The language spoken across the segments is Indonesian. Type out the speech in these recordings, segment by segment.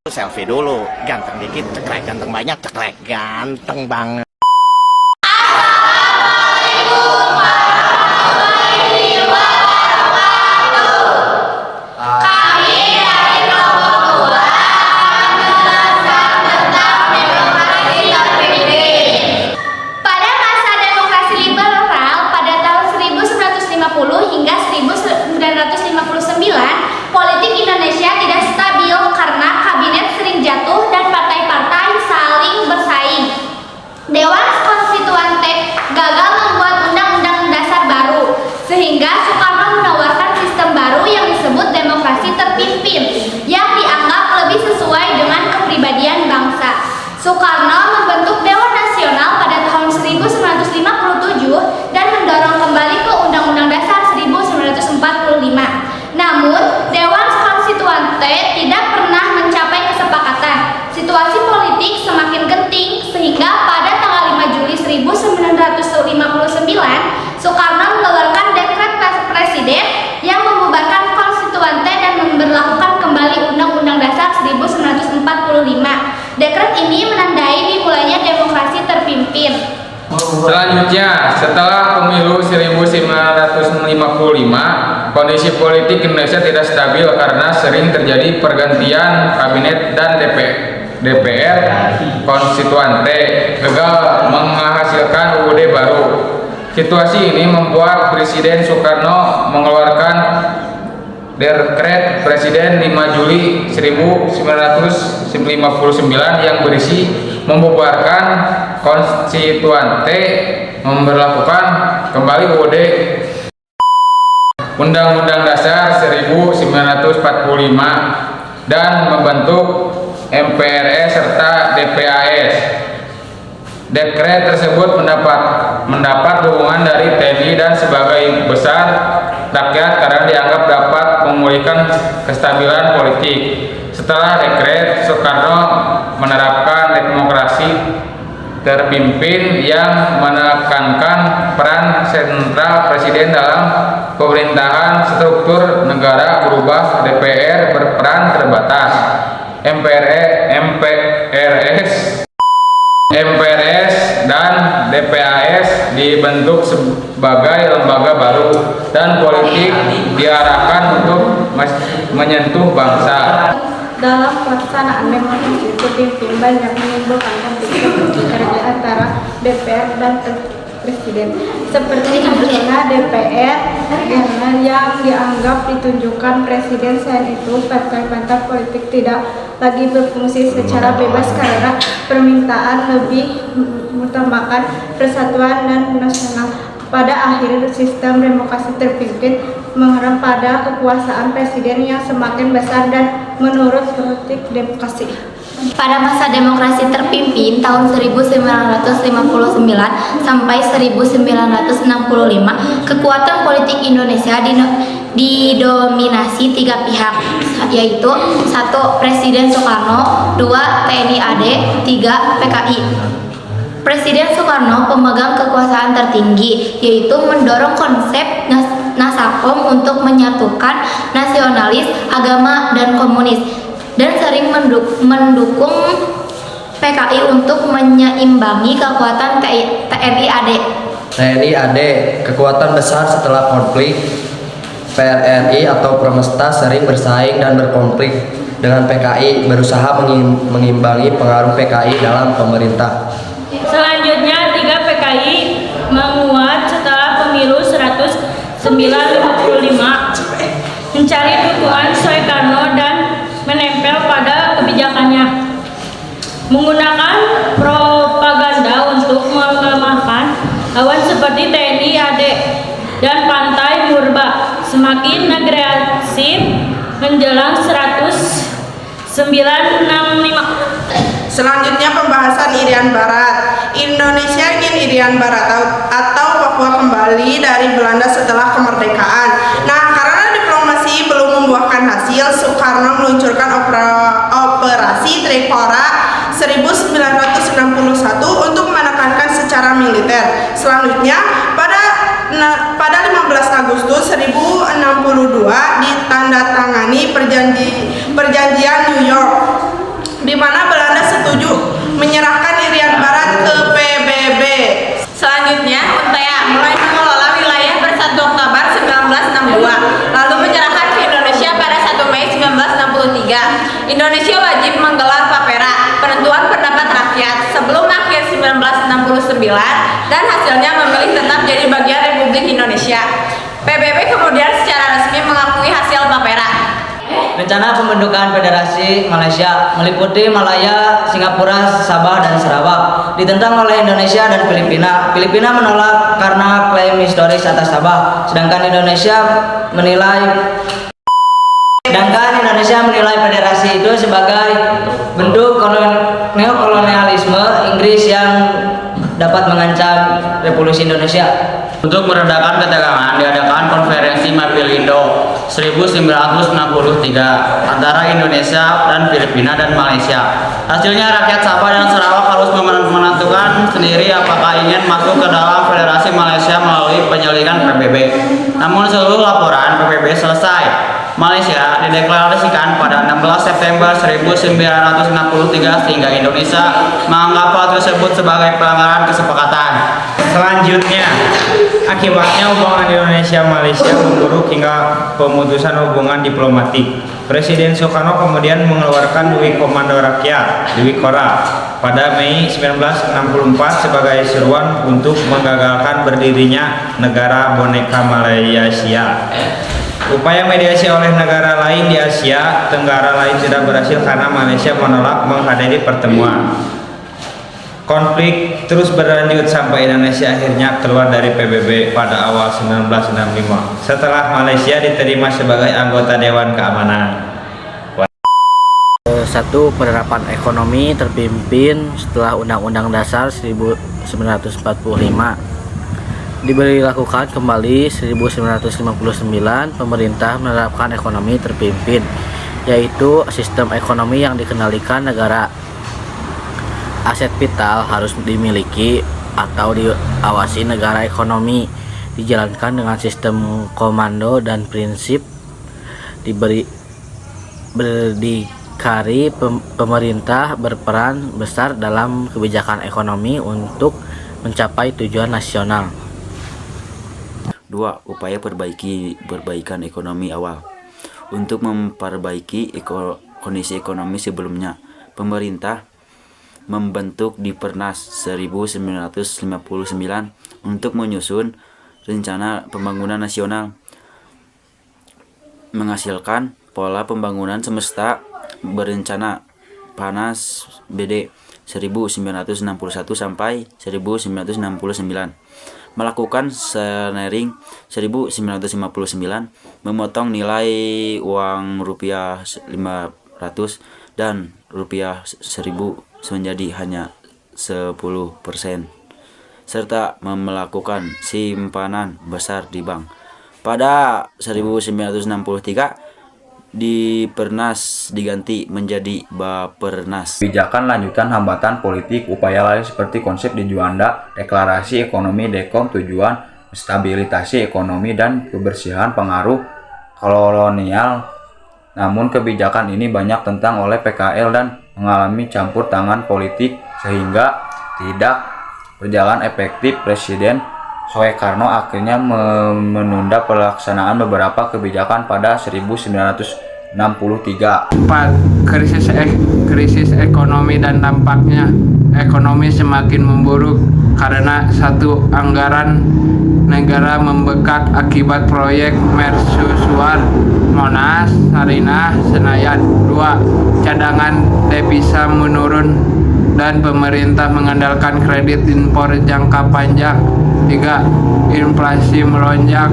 Selfie dulu, ganteng dikit, cekrek, ganteng banyak, cekrek, ganteng banget. Pada masa demokrasi liberal pada tahun 1950 hingga 1959, politik Indonesia tidak stabil karena kabinet sering jatuh dan partai-partai saling bersaing. Dewan Konstituante gagal membuat undang-undang dasar baru, sehingga Soekarno menawarkan sistem baru yang disebut demokrasi terpimpin, yang dianggap lebih sesuai dengan kepribadian bangsa. Soekarno membentuk Dewan Nasional pada tahun 1957 dan mendorong kembali ke Undang-Undang Dasar 1945. Namun, Dewan Konstituante tidak pernah mencapai kesepakatan. Situasi politik semakin genting sehingga pada tanggal 5 Juli 1959, Soekarno mengeluarkan dekret presiden yang membubarkan Konstituante dan memberlakukan kembali Undang-Undang Dasar 1945. Dekret ini menandai dimulainya demokrasi terpimpin. Selanjutnya, setelah pemilu 1955, kondisi politik Indonesia tidak stabil karena sering terjadi pergantian kabinet dan DPR konstituante gagal menghasilkan UUD baru. Situasi ini membuat Presiden Soekarno mengeluarkan Dekret Presiden 5 Juli 1959 yang berisi membubarkan konstituante, memberlakukan kembali UUD Undang-Undang Dasar 1945 dan membentuk MPRS serta DPAS. Dekret tersebut mendapat dukungan dari TNI dan sebagai besar rakyat karena dianggap dapat memulihkan kestabilan politik. Setelah dekret, Soekarno menerapkan demokrasi terpimpin yang menekankan peran sentral presiden dalam pemerintahan. Struktur negara berubah, DPR berperan terbatas, MPRS dan DPAS dibentuk sebagai lembaga baru dan politik diarahkan untuk menyentuh bangsa. Dalam pelaksanaan demokrasi terpimpin banyak menimbulkan konflik kerja antara DPR dan Presiden, seperti misalnya DPR yang dianggap ditunjukkan Presiden. Selain itu, partai-partai politik tidak lagi berfungsi secara bebas karena permintaan lebih mengutamakan persatuan dan nasional. Pada akhir, sistem demokrasi terpimpin mengharap pada kekuasaan presiden yang semakin besar dan menurut politik demokrasi. Pada masa demokrasi terpimpin tahun 1959 sampai 1965, kekuatan politik Indonesia didominasi tiga pihak, yaitu 1. Presiden Soekarno, 2. TNI AD, 3. PKI. Presiden Soekarno pemegang kekuasaan tertinggi, yaitu mendorong konsep Nasakom untuk menyatukan nasionalis, agama, dan komunis, dan sering mendukung PKI untuk menyeimbangi kekuatan TNI AD. TNI AD, kekuatan besar setelah konflik. PRRI atau Premesta sering bersaing dan berkonflik dengan PKI, berusaha mengimbangi pengaruh PKI dalam pemerintah. Selanjutnya, 3. PKI menguat setelah pemilu 1955, mencari dukungan Soekarno dan menempel pada kebijakannya, menggunakan propaganda untuk melemahkan lawan seperti TNI AD dan Pantai Murba. Semakin agresif menjelang 1965. Selanjutnya, pembahasan Irian Barat. Indonesia ingin Irian Barat atau Papua kembali dari Belanda setelah kemerdekaan. Nah, karena diplomasi belum membuahkan hasil, Soekarno meluncurkan operasi Tripora 1961 untuk menekankan secara militer. Selanjutnya, pada 15 Agustus 1962 ditandatangani perjanjian New York Indonesia wajib menggelar PAPERA, penentuan pendapat rakyat, sebelum akhir 1969 dan hasilnya memilih tetap jadi bagian Republik Indonesia. PBB kemudian secara resmi mengakui hasil PAPERA. Rencana pembentukan Federasi Malaysia meliputi Malaya, Singapura, Sabah, dan Sarawak ditentang oleh Indonesia dan Filipina. Filipina menolak karena klaim historis atas Sabah, sedangkan Indonesia menilai federasi itu sebagai bentuk neokolonialisme Inggris yang dapat mengancam Revolusi Indonesia. Untuk meredakan ketegangan diadakan konferensi Mapilindo 1963 antara Indonesia dan Filipina dan Malaysia. Hasilnya rakyat Sabah dan Sarawak harus menentukan sendiri apakah ingin masuk ke dalam Federasi Malaysia melalui penyelidikan PBB. Namun seluruh laporan PBB selesai. Malaysia dideklarasikan pada 16 September 1963 sehingga Indonesia menganggap hal tersebut sebagai pelanggaran kesepakatan. Selanjutnya, akibatnya hubungan Indonesia-Malaysia memburuk hingga pemutusan hubungan diplomatik. Presiden Soekarno kemudian mengeluarkan Dwi Komando Rakyat (Dwi Kora) pada Mei 1964 sebagai seruan untuk menggagalkan berdirinya negara boneka Malaysia. Upaya mediasi oleh negara lain di Asia Tenggara lain tidak berhasil karena Malaysia menolak menghadiri pertemuan. Konflik terus berlanjut sampai Indonesia akhirnya keluar dari PBB pada awal 1965 setelah Malaysia diterima sebagai anggota Dewan Keamanan. Satu, penerapan ekonomi terpimpin setelah Undang-Undang Dasar 1945 diberlakukan kembali 1959. Pemerintah menerapkan ekonomi terpimpin, yaitu sistem ekonomi yang dikendalikan negara. Aset vital harus dimiliki atau diawasi negara. Ekonomi dijalankan dengan sistem komando dan prinsip berdikari. Pemerintah berperan besar dalam kebijakan ekonomi untuk mencapai tujuan nasional. 2. Upaya perbaikan ekonomi awal. Untuk memperbaiki kondisi ekonomi sebelumnya, pemerintah membentuk Dipernas 1959 untuk menyusun rencana pembangunan nasional, menghasilkan pola pembangunan semesta berencana PANAS BD 1961 sampai 1969, melakukan scenaring 1959, memotong nilai uang rupiah 500 dan rupiah 1000 menjadi hanya 10%, serta melakukan simpanan besar di bank. Pada 1963 Dipernas diganti menjadi Bapernas. Kebijakan lanjutan hambatan politik, upaya lain seperti konsep di Juanda, deklarasi ekonomi Dekom, tujuan stabilisasi ekonomi dan kebersihan pengaruh kolonial. Namun kebijakan ini banyak tentang oleh PKL dan mengalami campur tangan politik sehingga tidak berjalan efektif. Presiden Soekarno akhirnya menunda pelaksanaan beberapa kebijakan pada 1963. 4. Krisis ekonomi dan dampaknya. Ekonomi semakin memburuk karena 1. Anggaran negara membengkak akibat proyek mercusuar Monas, Sarinah, Senayan. 2. Cadangan devisa menurun dan pemerintah mengandalkan kredit impor jangka panjang. 3. Inflasi melonjak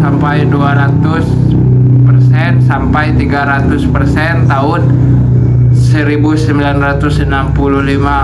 sampai 200% sampai 300% tahun 1965.